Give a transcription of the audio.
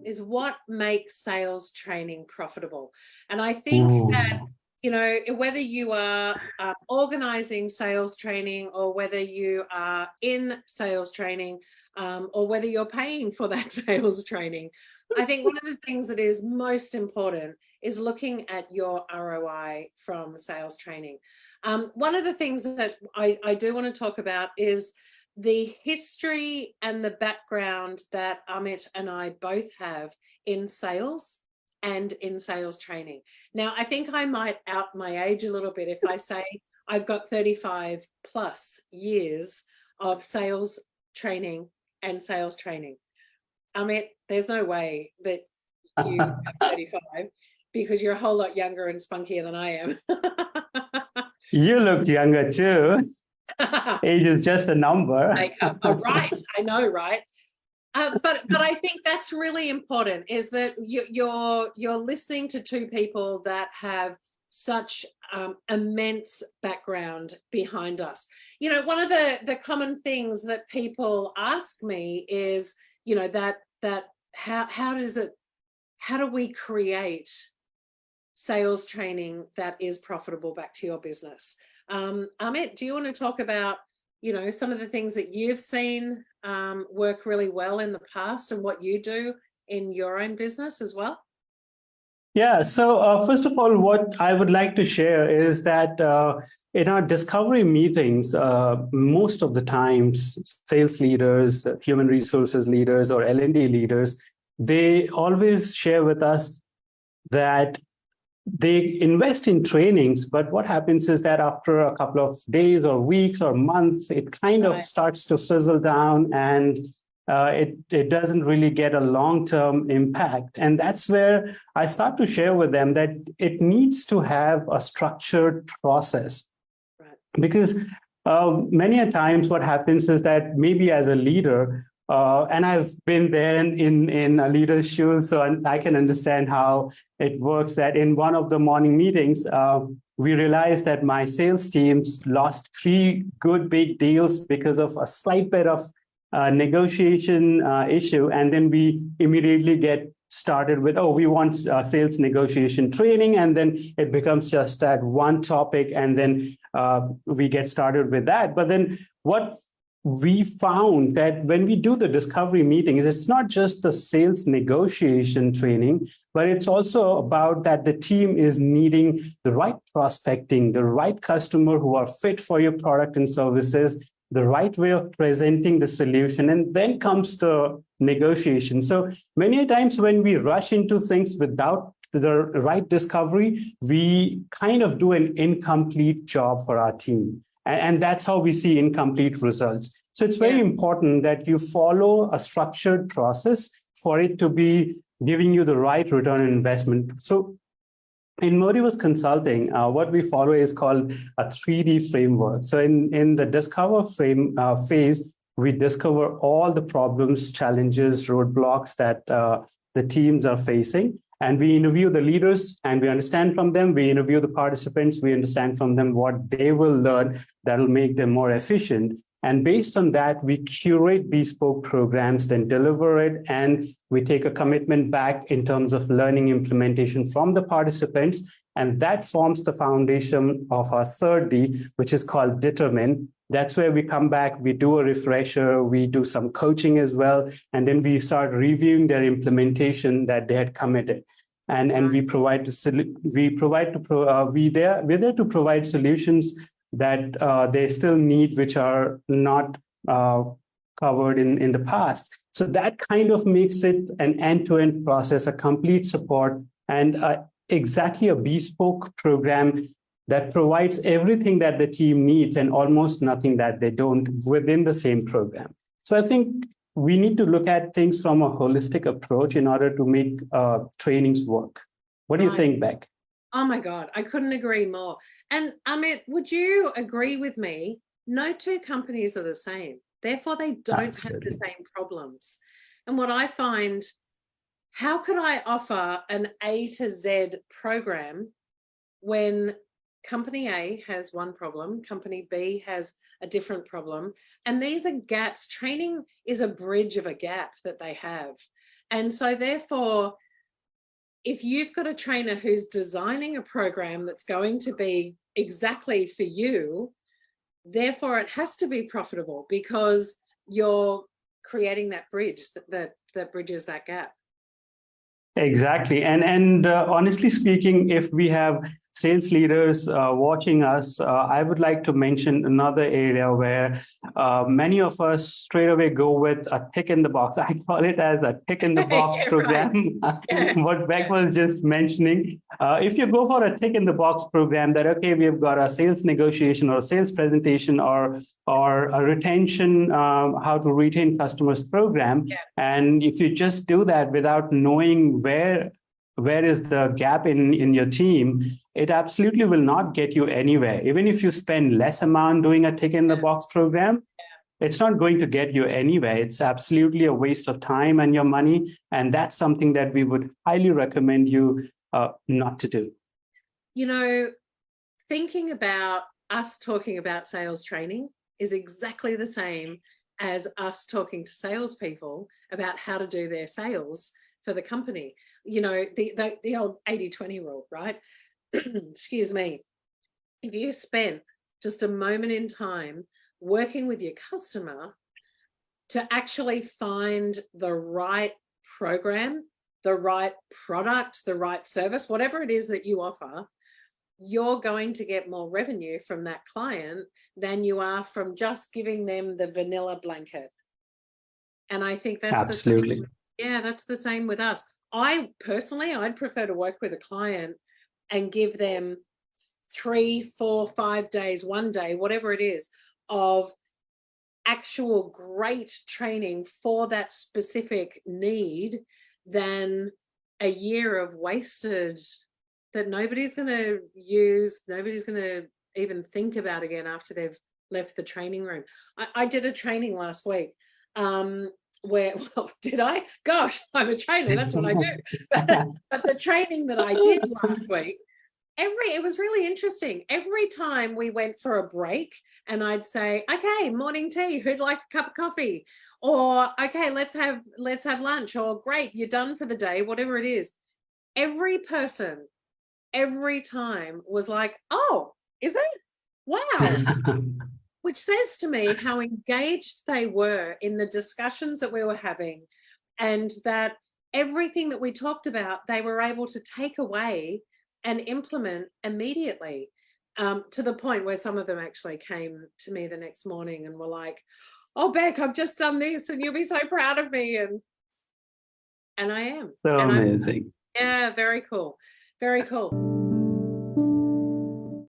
is what makes sales training profitable. And I think that, you know, whether you are organizing sales training or whether you are in sales training or whether you're paying for that sales training, I think one of the things that is most important is looking at your ROI from sales training. One of the things that I do want to talk about is the history and the background that Amit and I both have in sales and in sales training. Now, I think I might out my age a little bit if I say I've got 35 plus years of sales training and sales training. Amit, there's no way that you have 35 because you're a whole lot younger and spunkier than I am. You look younger too. Age is just a number. Oh, right, I know, right? But I think that's really important, is that you're listening to two people that have such immense background behind us. You know, one of the common things that people ask me is, you know, that how do we create sales training that is profitable back to your business? Amit, do you want to talk about, you know, some of the things that you've seen work really well in the past and what you do in your own business as well? Yeah, so first of all, what I would like to share is that in our discovery meetings, most of the times, sales leaders, human resources leaders, or L&D leaders, they always share with us that they invest in trainings, but what happens is that after a couple of days or weeks or months, it kind of starts to fizzle down, and it doesn't really get a long-term impact. And that's where I start to share with them that it needs to have a structured process. Right. Because many a times what happens is that maybe as a leader, and I've been there in a leader's shoes, so I can understand how it works, that in one of the morning meetings, we realized that my sales teams lost 3 good big deals because of a slight bit of negotiation issue. And then we immediately get started with, oh, we want sales negotiation training. And then it becomes just that one topic. And then we get started with that. But then what we found that when we do the discovery meetings, it's not just the sales negotiation training, but it's also about that the team is needing the right prospecting, the right customer who are fit for your product and services, the right way of presenting the solution, and then comes the negotiation. So many times when we rush into things without the right discovery, we kind of do an incomplete job for our team. And that's how we see incomplete results. So it's very important that you follow a structured process for it to be giving you the right return on investment. So in Modivus Consulting, what we follow is called a 3D framework. So in the discover phase, we discover all the problems, challenges, roadblocks that the teams are facing. And we interview the leaders and we understand from them. We interview the participants. We understand from them what they will learn that will make them more efficient. And based on that, we curate bespoke programs, then deliver it. And we take a commitment back in terms of learning implementation from the participants. And that forms the foundation of our 3rd D, which is called determine. That's where we come back, we do a refresher, we do some coaching as well, and then we start reviewing their implementation that they had committed. And we're there to provide solutions that they still need, which are not covered in the past. So that kind of makes it an end-to-end process, a complete support, and exactly a bespoke program that provides everything that the team needs and almost nothing that they don't within the same program. So I think we need to look at things from a holistic approach in order to make trainings work. What do you think, Beck? Oh my God, I couldn't agree more. And Amit, would you agree with me? No two companies are the same. Therefore, they don't have the same problems. And what I find, how could I offer an A to Z program when company A has one problem, company B has a different problem, and these are gaps? Training is a bridge of a gap that they have. And so therefore, if you've got a trainer who's designing a program that's going to be exactly for you, therefore it has to be profitable because you're creating that bridge that bridges that gap. Exactly. And honestly speaking, if we have sales leaders watching us, I would like to mention another area where many of us straight away go with a tick in the box. I call it as a tick in the box Yeah, program. right. Yeah. What Beck was just mentioning. If you go for a tick in the box program that, okay, we've got a sales negotiation or sales presentation or a retention, how to retain customers program. Yeah. And if you just do that without knowing where is the gap in your team, it absolutely will not get you anywhere. Even if you spend less amount doing a tick in the box program, it's not going to get you anywhere. It's absolutely a waste of time and your money. And that's something that we would highly recommend you not to do. You know, thinking about us talking about sales training is exactly the same as us talking to salespeople about how to do their sales for the company. You know, the old 80-20 rule, right? Excuse me. If you spent just a moment in time working with your customer to actually find the right program, the right product, the right service, whatever it is that you offer, you're going to get more revenue from that client than you are from just giving them the vanilla blanket. And I think that's absolutely. that's the same with us. I personally, I'd prefer to work with a client and give them 3, 4, 5 days, 1 day, whatever it is, of actual great training for that specific need than a year of wasted that nobody's going to use, nobody's going to even think about again after they've left the training room. I did a training last week where, well, did I? Gosh, I'm a trainer, that's what I do. But the training that I did last week, it was really interesting. Every time we went for a break and I'd say, okay, morning tea, who'd like a cup of coffee? Or, okay, let's have lunch, or great, you're done for the day, whatever it is. Every person, every time was like, oh, is it? Wow. Which says to me how engaged they were in the discussions that we were having, and that everything that we talked about, they were able to take away and implement immediately, to the point where some of them actually came to me the next morning and were like, oh, Beck, I've just done this and you'll be so proud of me. And I am. So amazing. Yeah, very cool. Very cool.